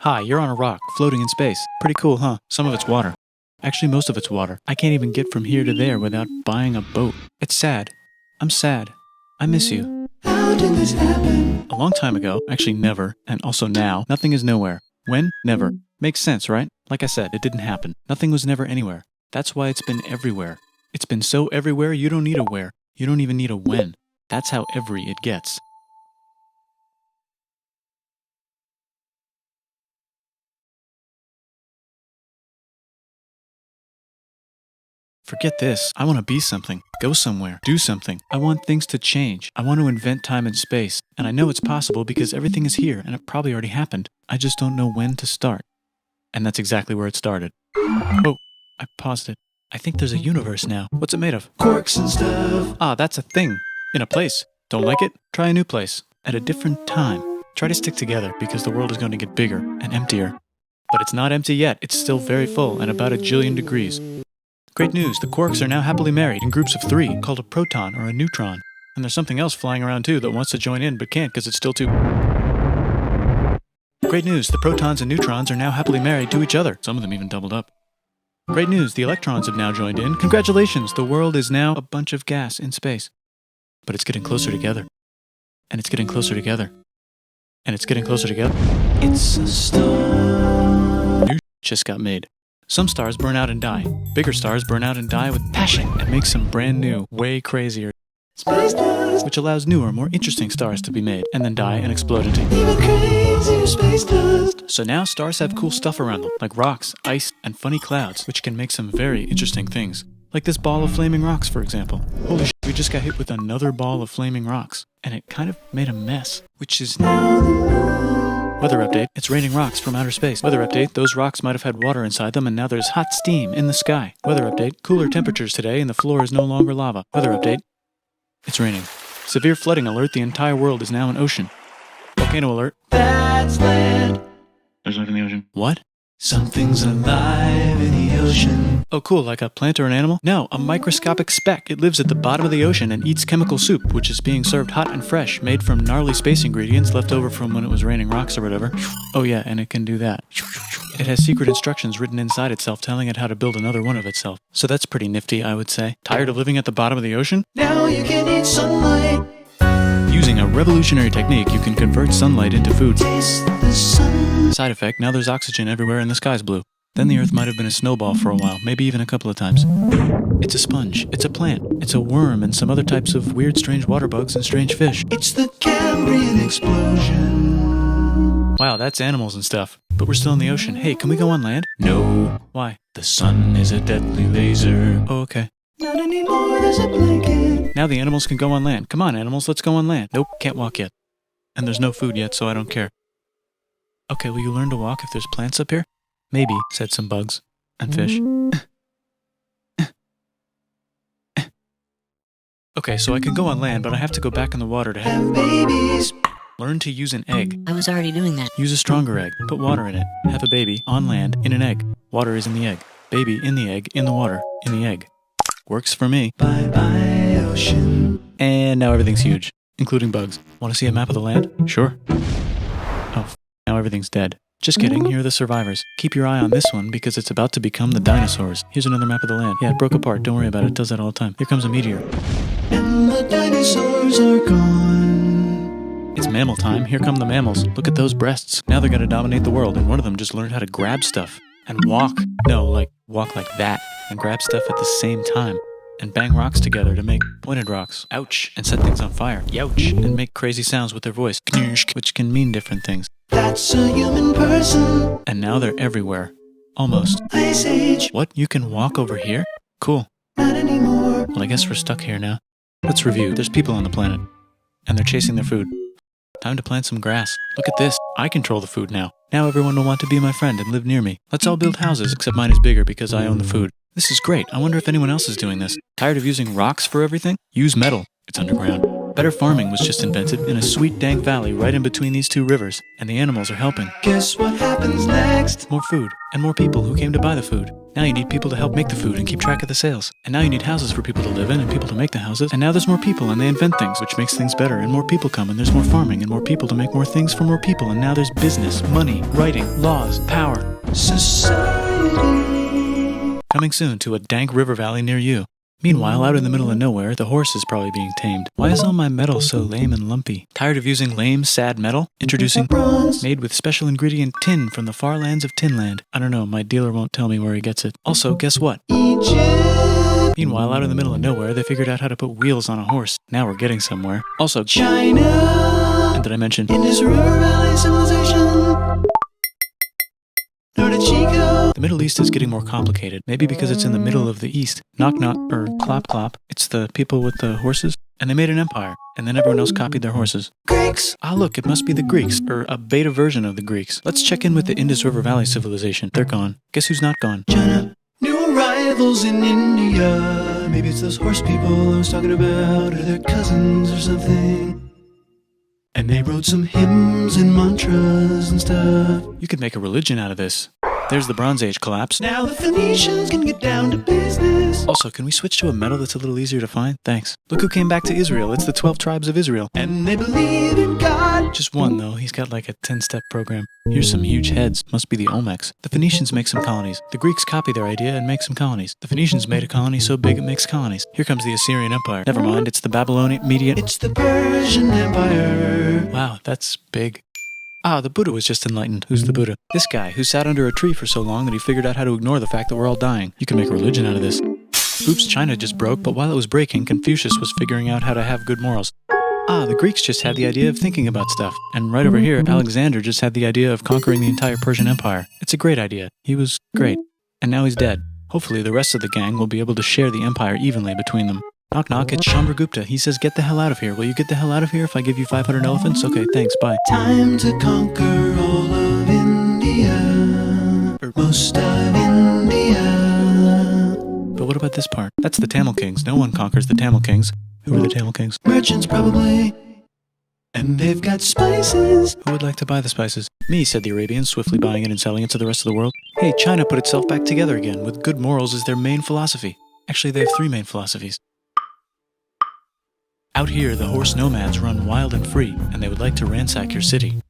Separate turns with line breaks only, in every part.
Hi, you're on a rock, floating in space. Pretty cool, huh? Some of it's water. Actually, most of it's water. I can't even get from here to there without buying a boat. It's sad. I'm sad. I miss you.
How did this happen?
A long time ago, actually never, and also now, nothing is nowhere. When? Never. Makes sense, right? Like I said, it didn't happen. Nothing was never anywhere. That's why it's been everywhere. It's been so everywhere you don't need a where. You don't even need a when. That's how every it gets. Forget this. I want to be something. Go somewhere. Do something. I want things to change. I want to invent time and space. And I know it's possible because everything is here and it probably already happened. I just don't know when to start. And that's exactly where it started. Oh, I paused it. I think there's a universe now. What's it made of?
Quarks and stuff.
Ah, that's a thing. In a place. Don't like it? Try a new place. At a different time. Try to stick together because the world is going to get bigger and emptier. But it's not empty yet. It's still very full and about 1 jillion degrees. Great news, the quarks are now happily married in groups of 3, called a proton or a neutron. And there's something else flying around too that wants to join in but can't because it's still too... Great news, the protons and neutrons are now happily married to each other. Some of them even doubled up. Great news, the electrons have now joined in. Congratulations, the world is now a bunch of gas in space. But it's getting closer together. And it's getting closer together. And it's getting closer together.
It's a star.
New just got made. Some stars burn out and die. Bigger stars burn out and die with passion and make some brand new, way crazier,
Space dust.
which allows newer, more interesting stars to be made and then die and explode into.
Even crazier space dust.
So now stars have cool stuff around them, like rocks, ice, and funny clouds, which can make some very interesting things. Like this ball of flaming rocks, for example. Holy shit, we just got hit with another ball of flaming rocks, and it kind of made a mess, which is
Now the moon.
Weather update, it's raining rocks from outer space. Weather update, those rocks might have had water inside them and now there's hot steam in the sky. Weather update, cooler temperatures today and the floor is no longer lava. Weather update, it's raining. Severe flooding alert, the entire world is now an ocean. Volcano alert.
That's land.
There's life in the ocean. What?
Something's alive in the ocean.
Oh cool, like a plant or an animal? No, a microscopic speck. It lives at the bottom of the ocean and eats chemical soup, which is being served hot and fresh, made from gnarly space ingredients left over from when it was raining rocks or whatever. Oh yeah, and it can do that. It has secret instructions written inside itself telling it how to build another one of itself. So that's pretty nifty, I would say. Tired of living at the bottom of the ocean?
Now you can eat sunlight.
Using a revolutionary technique, you can convert sunlight into food.
Taste the sun.
Side effect, now there's oxygen everywhere and the sky's blue. Then the Earth might have been a snowball for a while, maybe even a couple of times. It's a sponge, it's a plant, it's a worm and some other types of weird strange water bugs and strange fish.
It's the Cambrian explosion.
Wow, that's animals and stuff. But we're still in the ocean. Hey, can we go on land?
No,
Why?
the sun is a deadly laser.
Oh, okay.
Not anymore, there's a blanket.
Now the animals can go on land. Come on, animals, let's go on land. Nope, can't walk yet. And there's no food yet, so I don't care. Okay, will you learn to walk if there's plants up here? Maybe, said some bugs. And fish. Okay, so I can go on land, but I have to go back in the water to
Have babies.
learn to use an egg.
I was already doing that.
Use a stronger egg. Put water in it. Have a baby on land in an egg. Water is in the egg. Baby in the egg, in the water, in the egg. Works for me.
Bye bye, ocean.
And now everything's huge, including bugs. Want to see a map of the land? Sure. Oh, now everything's dead. Just kidding, here are the survivors. Keep your eye on this one because it's about to become the dinosaurs. Here's another map of the land. Yeah, it broke apart. Don't worry about it. It does that all the time. Here comes a meteor.
And the dinosaurs are gone.
It's mammal time. Here come the mammals. Look at those breasts. Now they're gonna dominate the world, and one of them just learned how to grab stuff. And walk. No, like, walk like that. And grab stuff at the same time. And bang rocks together to make pointed rocks. Ouch. And set things on fire. Youch. And make crazy sounds with their voice. Knirsch, which can mean different things.
That's a human person.
And now they're everywhere. Almost.
Ice Age.
What? You can walk over here? Cool.
Not anymore.
Well, I guess we're stuck here now. Let's review. There's people on the planet. And they're chasing their food. Time to plant some grass. Look at this. I control the food now. Now everyone will want to be my friend and live near me. Let's all build houses, except mine is bigger because I own the food. This is great. I wonder if anyone else is doing this. Tired of using rocks for everything? Use metal. It's underground. Better farming was just invented in a sweet dank valley right in between these two rivers, and the animals are helping.
Guess what happens next?
More food, and more people who came to buy the food. Now you need people to help make the food and keep track of the sales. And now you need houses for people to live in and people to make the houses. And now there's more people and they invent things, which makes things better. And more people come and there's more farming and more people to make more things for more people. And now there's business, money, writing, laws, power.
Society.
Coming soon to a dank river valley near you. Meanwhile, out in the middle of nowhere, the horse is probably being tamed. Why is all my metal so lame and lumpy? Tired of using lame, sad metal? Introducing bronze, made with special ingredient tin from the far lands of Tinland. I don't know, my dealer won't tell me where he gets it. Also, guess what?
Egypt.
Meanwhile, out in the middle of nowhere, they figured out how to put wheels on a horse. Now we're getting somewhere. Also,
China.
And did I mention?
Indus River Valley Civilization. Norte Chico.
The Middle East is getting more complicated, maybe because it's in the middle of the East. Knock knock, or clop clop. It's the people with the horses. And they made an empire, and then everyone else copied their horses.
Greeks.
Ah look, it must be the Greeks, or a beta version of the Greeks. Let's check in with the Indus River Valley civilization. They're gone. Guess who's not gone?
China. New arrivals in India. Maybe it's those horse people I was talking about, or their cousins or something. And they wrote some hymns and mantras and stuff.
You could make a religion out of this. There's the Bronze Age collapse.
Now the Phoenicians can get down to business.
Also, can we switch to a metal that's a little easier to find? Thanks. Look who came back to Israel. It's the 12 tribes of Israel.
And they believe in God.
Just one, though. He's got like a 10-step program. Here's some huge heads. Must be the Olmecs. The Phoenicians make some colonies. The Greeks copy their idea and make some colonies. The Phoenicians made a colony so big it makes colonies. Here comes the Assyrian Empire. Never mind, it's the Babylonian Median.
It's the Persian Empire.
Wow, that's big. Ah, the Buddha was just enlightened. Who's the Buddha? This guy, who sat under a tree for so long that he figured out how to ignore the fact that we're all dying. You can make a religion out of this. Oops, China just broke, but while it was breaking, Confucius was figuring out how to have good morals. Ah, the Greeks just had the idea of thinking about stuff. And right over here, Alexander just had the idea of conquering the entire Persian Empire. It's a great idea. He was great. And now he's dead. Hopefully the rest of the gang will be able to share the empire evenly between them. Knock knock, it's Chandragupta. He says, get the hell out of here. Will you get the hell out of here if I give you 500 elephants? Okay, thanks, bye.
Time to conquer all of India. Or most of India.
But what about this part? That's the Tamil Kings. No one conquers the Tamil Kings. Who are the Tamil Kings?
Merchants probably. And they've got spices.
Who would like to buy the spices? Me, said the Arabians, swiftly buying it and selling it to the rest of the world. Hey, China put itself back together again, with good morals as their main philosophy. Actually, they have 3 main philosophies. Out here, the horse nomads run wild and free, and they would like to ransack your city.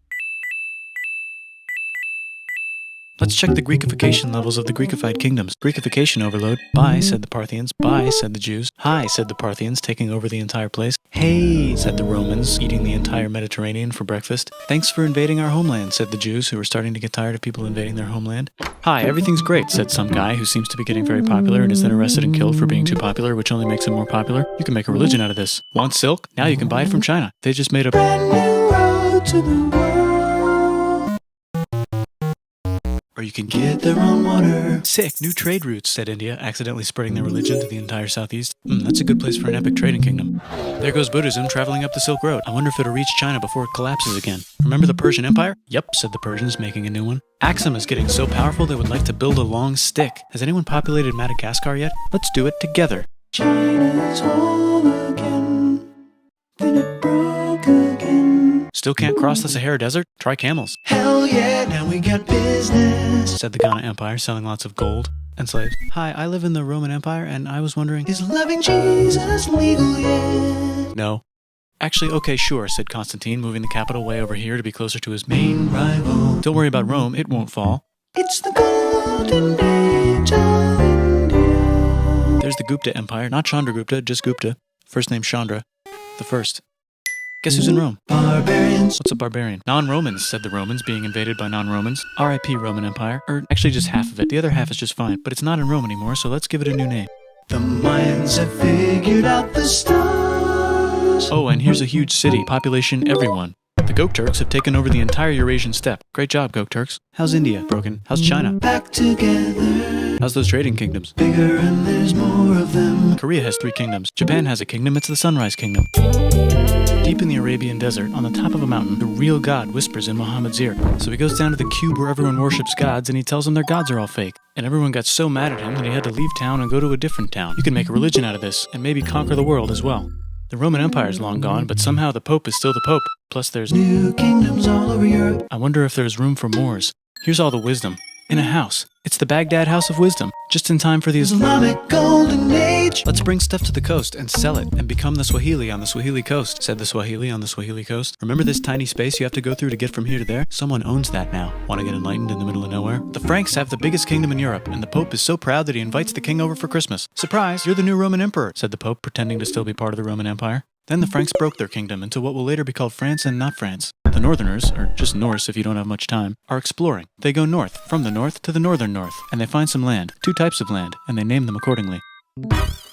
Let's check the Greekification levels of the Greekified kingdoms. Greekification overload. Bye, said the Parthians. Bye, said the Jews. Hi, said the Parthians, taking over the entire place. Hey, said the Romans, eating the entire Mediterranean for breakfast. Thanks for invading our homeland, said the Jews, who were starting to get tired of people invading their homeland. Hi, everything's great, said some guy who seems to be getting very popular and is then arrested and killed for being too popular, which only makes him more popular. You can make a religion out of this. Want silk? Now you can buy it from China. They just made a
Brand new road to the world.
Or you can
Get their own water.
Sick, new trade routes, said India, accidentally spreading their religion to the entire southeast. That's a good place for an epic trading kingdom. There goes Buddhism traveling up the Silk Road. I wonder if it'll reach China before it collapses again. Remember the Persian Empire? Yep, said the Persians, making a new one. Axum is getting so powerful they would like to build a long stick. Has anyone populated Madagascar yet? Let's do it together.
China's home again. Then it broke again.
Still can't cross the Sahara Desert? Try camels,
Hell yeah, now we got business.
said the Ghana Empire, selling lots of gold and slaves. Hi, I live in the Roman Empire, and I was wondering...
Is loving Jesus legal yet?
No. Actually, okay, sure, said Constantine, moving the capital way over here to be closer to his main rival. Don't worry about Rome, it won't fall.
It's the golden age of India.
There's the Gupta Empire, not Chandragupta, just Gupta. First name Chandra. The first. Guess who's in Rome?
Barbarians.
What's a barbarian? Non-Romans, said the Romans, being invaded by non-Romans. R.I.P. Roman Empire. Or actually just half of it. The other half is just fine. But it's not in Rome anymore, so let's give it a new name.
The Mayans have figured out the stars.
Oh, and here's a huge city. Population everyone. The Gokturks have taken over the entire Eurasian steppe. Great job, Gokturks. How's India? Broken. How's China?
Back together.
How's those trading kingdoms?
Bigger and there's more of them.
Korea has 3 kingdoms. Japan has a kingdom. It's the Sunrise Kingdom. Deep in the Arabian desert, on the top of a mountain, the real God whispers in Muhammad's ear. So he goes down to the cube where everyone worships gods, and he tells them their gods are all fake. And everyone got so mad at him that he had to leave town and go to a different town. You can make a religion out of this, and maybe conquer the world as well. The Roman Empire is long gone, but somehow the Pope is still the Pope. Plus there's
New kingdoms all over Europe.
I wonder if there's room for Moors. Here's all the wisdom. In a house. It's the Baghdad House of Wisdom, just in time for the
Islamic Golden Age.
Let's bring stuff to the coast and sell it and become the Swahili on the Swahili coast, said the Swahili on the Swahili coast. Remember this tiny space you have to go through to get from here to there? Someone owns that now. Want to get enlightened in the middle of nowhere? The Franks have the biggest kingdom in Europe, and the Pope is so proud that he invites the king over for Christmas. Surprise, you're the new Roman emperor, said the Pope, pretending to still be part of the Roman Empire. Then the Franks broke their kingdom into what will later be called France and not France. The Northerners, or just Norse if you don't have much time, are exploring. They go north, from the north to the northern north, and they find some land, 2 types of land, and they name them accordingly.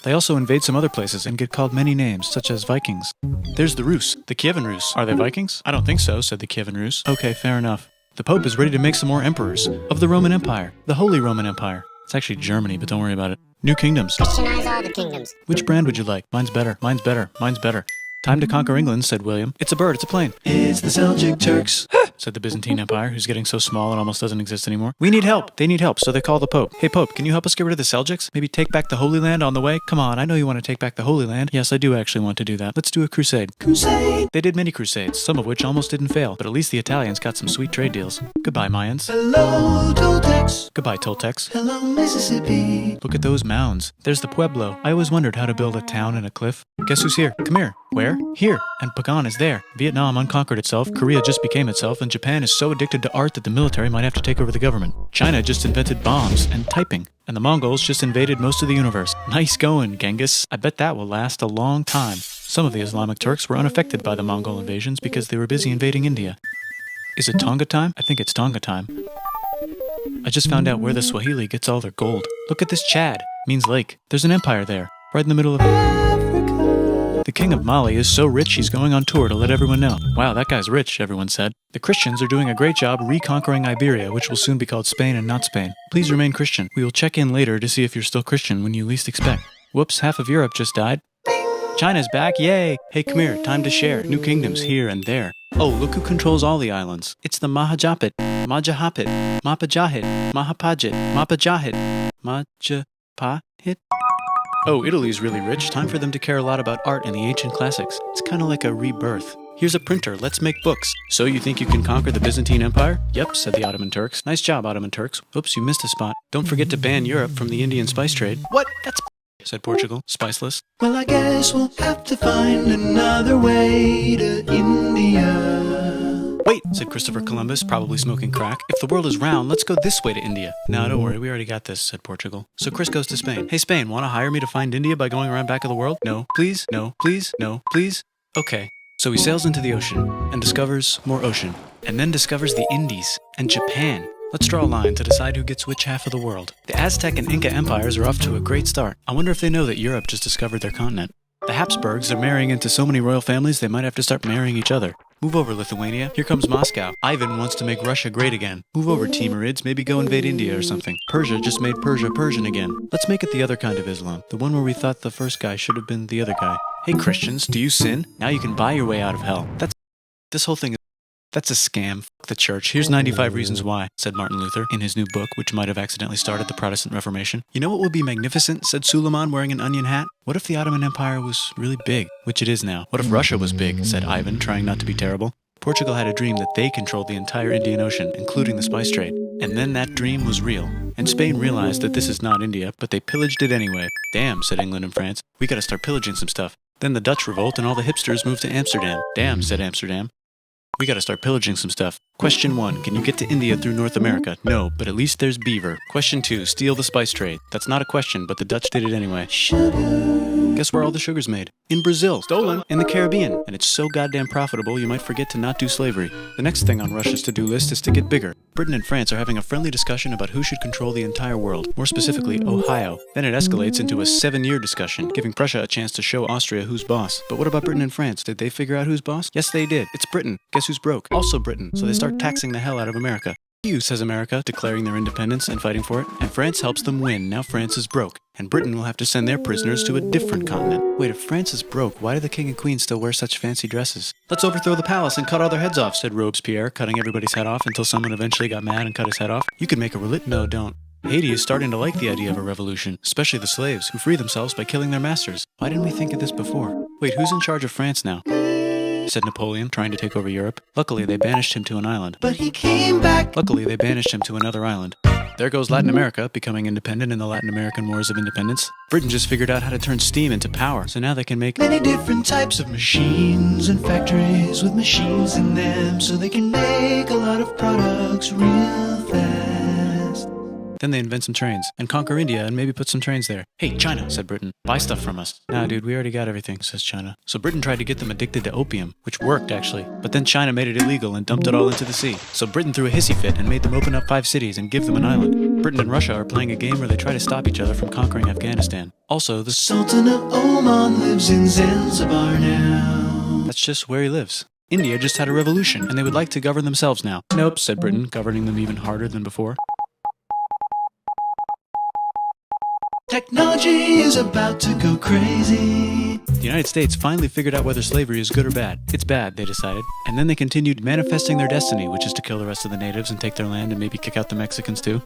They also invade some other places and get called many names, such as Vikings. There's the Rus, the Kievan Rus. Are they Vikings? I don't think so, said the Kievan Rus. Okay, fair enough. The Pope is ready to make some more emperors of the Roman Empire, the Holy Roman Empire. It's actually Germany, but don't worry about it. New kingdoms.
Christianize all the kingdoms.
Which brand would you like? Mine's better, mine's better, mine's better. Time to conquer England, said William. It's a bird, it's a plane.
It's the Seljuk Turks.
Said the Byzantine Empire, who's getting so small it almost doesn't exist anymore. We need help. They need help, so they call the Pope. Hey, Pope, can you help us get rid of the Seljuks? Maybe take back the Holy Land on the way? Come on, I know you want to take back the Holy Land. Yes, I do actually want to do that. Let's do a crusade.
Crusade.
They did many crusades, some of which almost didn't fail, but at least the Italians got some sweet trade deals. Goodbye, Mayans.
Hello, Toltecs.
Goodbye, Toltecs.
Hello, Mississippi.
Look at those mounds. There's the Pueblo. I always wondered how to build a town in a cliff. Guess who's here? Come here. Where? Here. And Pagan is there. Vietnam unconquered itself, Korea just became itself, and Japan is so addicted to art that the military might have to take over the government. China just invented bombs and typing. And the Mongols just invaded most of the universe. Nice going, Genghis. I bet that will last a long time. Some of the Islamic Turks were unaffected by the Mongol invasions because they were busy invading India. Is it Tonga time? I think it's Tonga time. I just found out where the Swahili gets all their gold. Look at this Chad. Means lake. There's an empire there, right in the middle of
Africa.
The king of Mali is so rich he's going on tour to let everyone know. Wow, that guy's rich, everyone said. The Christians are doing a great job reconquering Iberia, which will soon be called Spain and not Spain. Please remain Christian. We will check in later to see if you're still Christian when you least expect. Whoops, half of Europe just died. China's back, yay! Hey, come here, time to share. New kingdoms here and there. Oh, look who controls all the islands. It's the Mahajapit, Majapahit, Mapajahit, Mahapajit, Mapajahit, Majapahit. Oh, Italy's really rich. Time for them to care a lot about art and the ancient classics. It's kind of like a rebirth. Here's a printer, let's make books. So you think you can conquer the Byzantine Empire? Yep, said the Ottoman Turks. Nice job, Ottoman Turks. Oops, you missed a spot. Don't forget to ban Europe from the Indian spice trade. What? That's said Portugal, spiceless.
Well, I guess we'll have to find another way to India.
Wait, said Christopher Columbus, probably smoking crack. If the world is round, let's go this way to India. No, don't worry, we already got this, said Portugal. So Chris goes to Spain. Hey, Spain, want to hire me to find India by going around back of the world? No, please, no, please, no, please. Okay. So he sails into the ocean and discovers more ocean, and then discovers the Indies and Japan. Let's draw a line to decide who gets which half of the world. The Aztec and Inca empires are off to a great start. I wonder if they know that Europe just discovered their continent. The Habsburgs are marrying into so many royal families they might have to start marrying each other. Move over, Lithuania. Here comes Moscow. Ivan wants to make Russia great again. Move over, Timurids. Maybe go invade India or something. Persia just made Persia Persian again. Let's make it the other kind of Islam. The one where we thought the first guy should have been the other guy. Hey, Christians, do you sin? Now you can buy your way out of hell. This whole thing is... That's a scam. Fuck the church. Here's 95 reasons why, said Martin Luther in his new book, which might have accidentally started the Protestant Reformation. You know what would be magnificent, said Suleiman wearing an onion hat? What if the Ottoman Empire was really big, which it is now? What if Russia was big, said Ivan, trying not to be terrible. Portugal had a dream that they controlled the entire Indian Ocean, including the spice trade. And then that dream was real. And Spain realized that this is not India, but they pillaged it anyway. Damn, said England and France. We gotta start pillaging some stuff. Then the Dutch revolt and all the hipsters moved to Amsterdam. Damn, said Amsterdam. We gotta start pillaging some stuff. Question 1, can you get to India through North America? No, but at least there's beaver. Question 2, steal the spice trade. That's not a question, but the Dutch did it anyway.
Sugar.
Guess where all the sugar's made? In Brazil. Stolen. In the Caribbean. And it's so goddamn profitable you might forget to not do slavery. The next thing on Russia's to-do list is to get bigger. Britain and France are having a friendly discussion about who should control the entire world, more specifically Ohio. Then it escalates into a 7-year discussion, giving Prussia a chance to show Austria who's boss. But what about Britain and France? Did they figure out who's boss? Yes, they did. It's Britain. Guess who's broke? Also Britain. So they start taxing the hell out of America. EU, says America, declaring their independence and fighting for it. And France helps them win. Now France is broke. And Britain will have to send their prisoners to a different continent. Wait, if France is broke, why do the king and queen still wear such fancy dresses? Let's overthrow the palace and cut all their heads off, said Robespierre, cutting everybody's head off until someone eventually got mad and cut his head off. You could make a No, don't. Haiti is starting to like the idea of a revolution, especially the slaves, who free themselves by killing their masters. Why didn't we think of this before? Wait, who's in charge of France now? Said Napoleon, trying to take over Europe. Luckily, they banished him to an island.
But he came back.
Luckily, they banished him to another island. There goes Latin America, becoming independent in the Latin American Wars of Independence. Britain just figured out how to turn steam into power, so now they can make
many different types of machines and factories with machines in them, so they can make a lot of products real fast.
Then they invent some trains, and conquer India and maybe put some trains there. Hey, China, said Britain, buy stuff from us. Nah, dude, we already got everything, says China. So Britain tried to get them addicted to opium, which worked, actually. But then China made it illegal and dumped it all into the sea. So Britain threw a hissy fit and made them open up 5 cities and give them an island. Britain and Russia are playing a game where they try to stop each other from conquering Afghanistan. Also, the
Sultan of Oman lives in Zanzibar now.
That's just where he lives. India just had a revolution, and they would like to govern themselves now. Nope, said Britain, governing them even harder than before.
Technology is about to go crazy.
The United States finally figured out whether slavery is good or bad. It's bad, they decided. And then they continued manifesting their destiny, which is to kill the rest of the natives and take their land and maybe kick out the Mexicans too.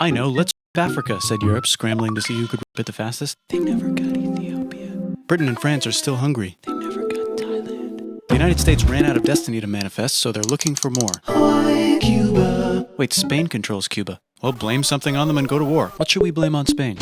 I know, let's rip Africa, said Europe, scrambling to see who could rip it the fastest.
They never got Ethiopia.
Britain and France are still hungry.
They never got Thailand.
The United States ran out of destiny to manifest, so they're looking for more.
Hawaii, Cuba.
Wait, Spain controls Cuba. Well, blame something on them and go to war. What should we blame on Spain?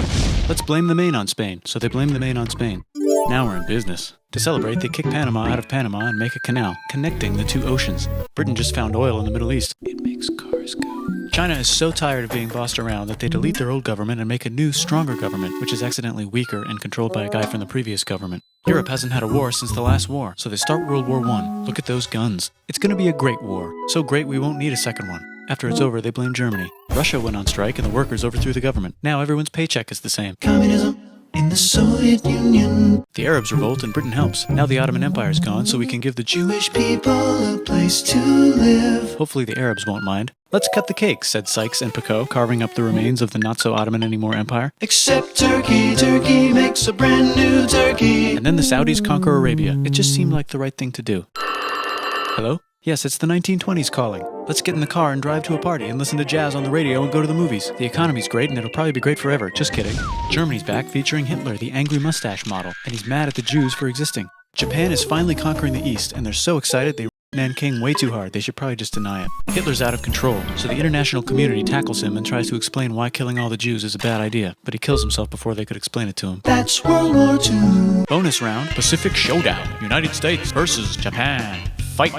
Let's blame the Maine on Spain. So they blame the Maine on Spain. Now we're in business. To celebrate, they kick Panama out of Panama and make a canal, connecting the 2 oceans. Britain just found oil in the Middle East.
It makes cars go.
China is so tired of being bossed around that they delete their old government and make a new, stronger government, which is accidentally weaker and controlled by a guy from the previous government. Europe hasn't had a war since the last war, so they start World War I. Look at those guns. It's gonna be a great war. So great we won't need a second one. After it's over, they blame Germany. Russia went on strike and the workers overthrew the government. Now everyone's paycheck is the same.
Communism in the Soviet Union.
The Arabs revolt and Britain helps. Now the Ottoman Empire's gone, so we can give the
Jewish people a place to live.
Hopefully the Arabs won't mind. Let's cut the cake, said Sykes and Picot, carving up the remains of the not-so-Ottoman-anymore empire.
Except Turkey. Turkey makes a brand new Turkey.
And then the Saudis conquer Arabia. It just seemed like the right thing to do. Hello? Yes, it's the 1920s calling. Let's get in the car and drive to a party and listen to jazz on the radio and go to the movies. The economy's great and it'll probably be great forever. Just kidding. Germany's back featuring Hitler, the angry mustache model, and he's mad at the Jews for existing. Japan is finally conquering the East, and they're so excited they Nanking way too hard. They should probably just deny it. Hitler's out of control, so the international community tackles him and tries to explain why killing all the Jews is a bad idea, but he kills himself before they could explain it to him.
That's World War II.
Bonus round, Pacific Showdown. United States versus Japan. Fight!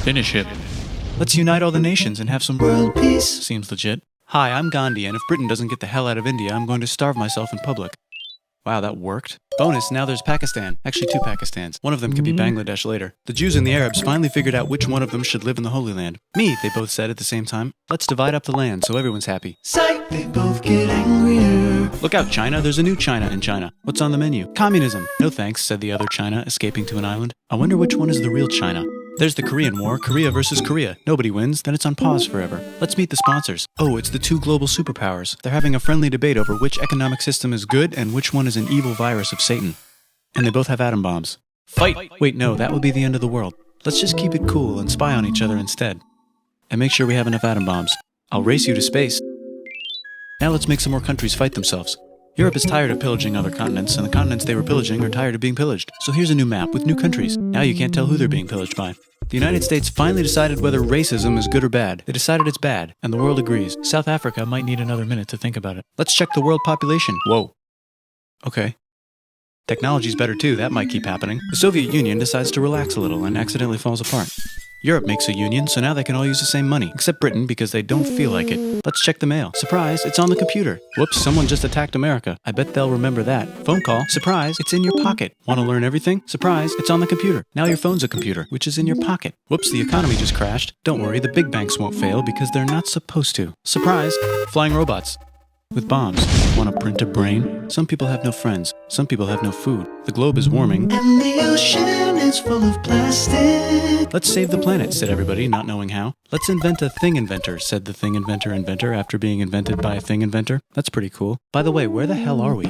Finish him. Let's unite all the nations and have some
World peace.
Seems legit. Hi, I'm Gandhi, and if Britain doesn't get the hell out of India, I'm going to starve myself in public. Wow, that worked. Bonus, now there's Pakistan. Actually, 2 Pakistans. One of them could be Bangladesh later. The Jews and the Arabs finally figured out which one of them should live in the Holy Land. Me, they both said at the same time. Let's divide up the land so everyone's happy.
Psych, they both get angrier.
Look out, China. There's a new China in China. What's on the menu? Communism. No thanks, said the other China, escaping to an island. I wonder which one is the real China. There's the Korean War, Korea versus Korea. Nobody wins, then it's on pause forever. Let's meet the sponsors. Oh, it's the 2 global superpowers. They're having a friendly debate over which economic system is good and which one is an evil virus of Satan. And they both have atom bombs. Fight! Wait, no, that would be the end of the world. Let's just keep it cool and spy on each other instead. And make sure we have enough atom bombs. I'll race you to space. Now let's make some more countries fight themselves. Europe is tired of pillaging other continents, and the continents they were pillaging are tired of being pillaged. So here's a new map with new countries. Now you can't tell who they're being pillaged by. The United States finally decided whether racism is good or bad. They decided it's bad, and the world agrees. South Africa might need another minute to think about it. Let's check the world population. Whoa. Okay. Technology's better too, that might keep happening. The Soviet Union decides to relax a little and accidentally falls apart. Europe makes a union, so now they can all use the same money, except Britain because they don't feel like it. Let's check the mail. Surprise, it's on the computer. Whoops, someone just attacked America. I bet they'll remember that. Phone call. Surprise, it's in your pocket. Want to learn everything? Surprise, it's on the computer. Now your phone's a computer, which is in your pocket. Whoops, the economy just crashed. Don't worry, the big banks won't fail because they're not supposed to. Surprise, flying robots. With bombs. Want to print a brain? Some people have no friends. Some people have no food. The globe is warming.
And the ocean is full of plastic.
Let's save the planet, said everybody, not knowing how. Let's invent a thing inventor, said the thing inventor after being invented by a thing inventor. That's pretty cool. By the way, where the hell are we?